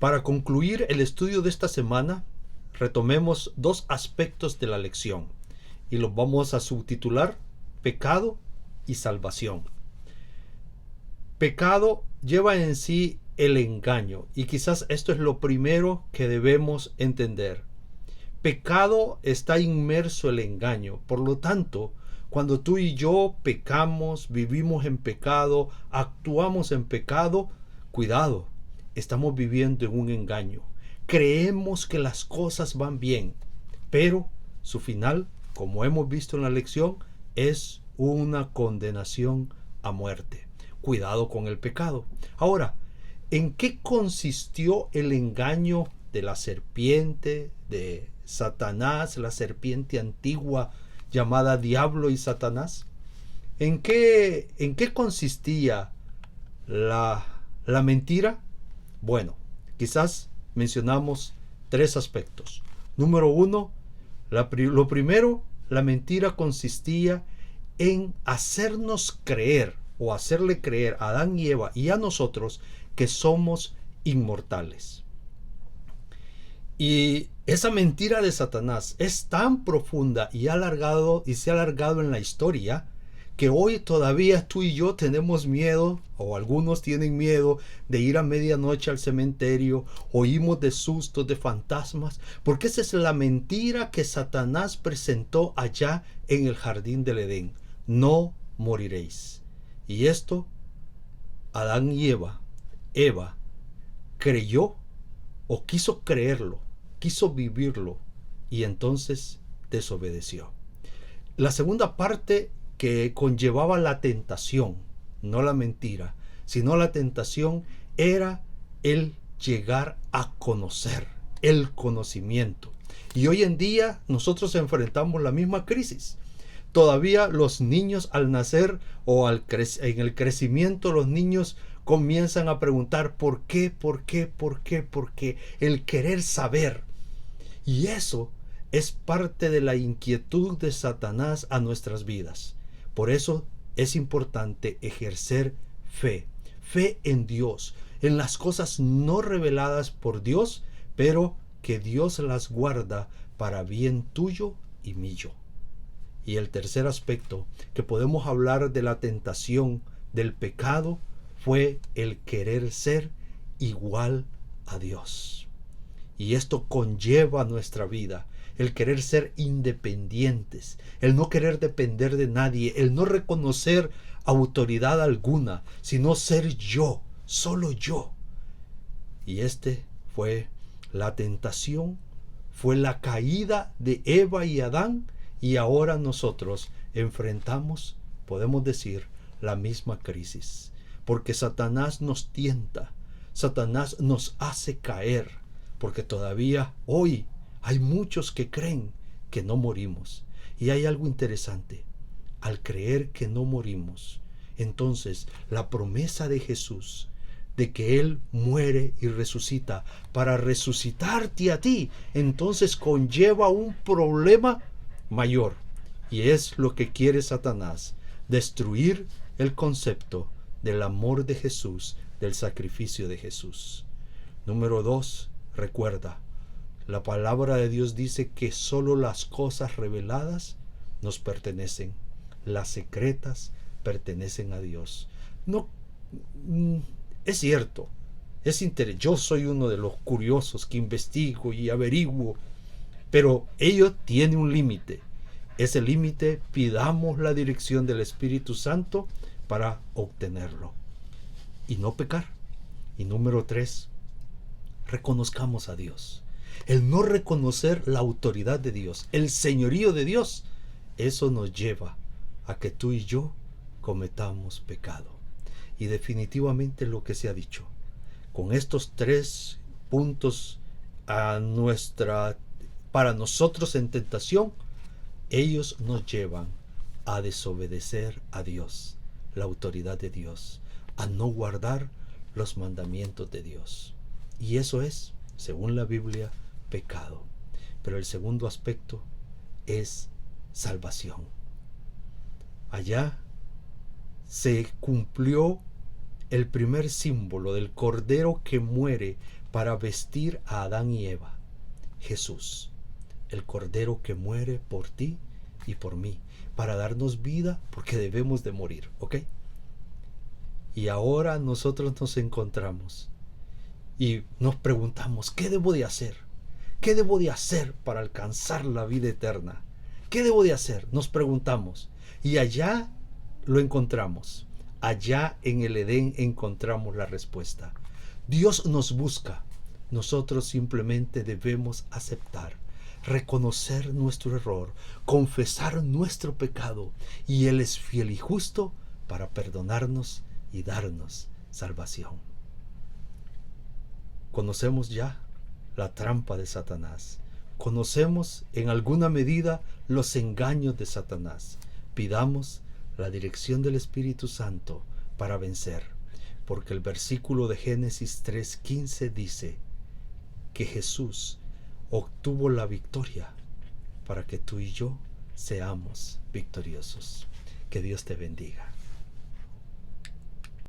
Para concluir el estudio de esta semana, retomemos dos aspectos de la lección y los vamos a subtitular Pecado y Salvación. Pecado lleva en sí el engaño, y quizás esto es lo primero que debemos entender. Pecado está inmerso el engaño, por lo tanto, cuando tú y yo pecamos, vivimos en pecado, actuamos en pecado, cuidado, estamos viviendo en un engaño. Creemos que las cosas van bien, pero su final, como hemos visto en la lección, es una condenación a muerte. Cuidado con el pecado. Ahora, ¿en qué consistió el engaño de la serpiente, de Satanás, la serpiente antigua llamada Diablo y Satanás? ¿En qué consistía la mentira? Bueno, quizás mencionamos tres aspectos. Número uno, lo primero, la mentira consistía en hacernos creer o hacerle creer a Adán y Eva y a nosotros que somos inmortales. Y esa mentira de Satanás es tan profunda y se ha alargado en la historia que hoy todavía tú y yo tenemos miedo, o algunos tienen miedo, de ir a medianoche al cementerio, oímos de sustos, de fantasmas, porque esa es la mentira que Satanás presentó allá en el jardín del Edén. No moriréis. Y esto, Adán y Eva creyó o quiso creerlo, quiso vivirlo, y entonces desobedeció. La segunda parte que conllevaba la tentación, no la mentira, sino la tentación, era el llegar a conocer, el conocimiento. Y hoy en día nosotros enfrentamos la misma crisis. Todavía los niños al nacer o en el crecimiento, los niños comienzan a preguntar ¿por qué? ¿Por qué? ¿Por qué? ¿Por qué? El querer saber. Y eso es parte de la inquietud de Satanás a nuestras vidas. Por eso es importante ejercer fe. Fe en Dios, en las cosas no reveladas por Dios, pero que Dios las guarda para bien tuyo y mío. Y el tercer aspecto que podemos hablar de la tentación, del pecado, fue el querer ser igual a Dios. Y esto conlleva nuestra vida, el querer ser independientes, el no querer depender de nadie, el no reconocer autoridad alguna, sino ser yo, solo yo. Y fue la tentación, fue la caída de Eva y Adán, y ahora nosotros enfrentamos, podemos decir, la misma crisis. Porque Satanás nos tienta, Satanás nos hace caer, porque todavía hoy hay muchos que creen que no morimos. Y hay algo interesante, al creer que no morimos, entonces la promesa de Jesús, de que Él muere y resucita para resucitarte a ti, entonces conlleva un problema mayor. Y es lo que quiere Satanás, destruir el concepto del amor de Jesús, del sacrificio de Jesús. Número 2, recuerda, la palabra de Dios dice que solo las cosas reveladas nos pertenecen. Las secretas pertenecen a Dios. No, es cierto, yo soy uno de los curiosos que investigo y averiguo, pero ello tiene un límite. Ese límite, pidamos la dirección del Espíritu Santo para obtenerlo y no pecar. Y número 3, reconozcamos a Dios. El no reconocer la autoridad de Dios, el señorío de Dios, eso nos lleva a que tú y yo cometamos pecado. Y definitivamente lo que se ha dicho, con estos 3 puntos para nosotros en tentación, ellos nos llevan a desobedecer a Dios, la autoridad de Dios, a no guardar los mandamientos de Dios. Y eso es, según la Biblia, pecado. Pero el segundo aspecto es salvación. Allá se cumplió el primer símbolo del Cordero que muere para vestir a Adán y Eva. Jesús, el Cordero que muere por ti y por mí, para darnos vida porque debemos de morir, ¿ok? Y ahora nosotros nos encontramos y nos preguntamos, ¿qué debo de hacer? ¿Qué debo de hacer para alcanzar la vida eterna? ¿Qué debo de hacer? Nos preguntamos. Y allá lo encontramos. Allá en el Edén encontramos la respuesta. Dios nos busca. Nosotros simplemente debemos aceptar, reconocer nuestro error, confesar nuestro pecado, y Él es fiel y justo para perdonarnos y darnos salvación. Conocemos ya la trampa de Satanás. Conocemos en alguna medida los engaños de Satanás. Pidamos la dirección del Espíritu Santo para vencer, porque el versículo de Génesis 3:15 dice que Jesús obtuvo la victoria para que tú y yo seamos victoriosos. Que Dios te bendiga.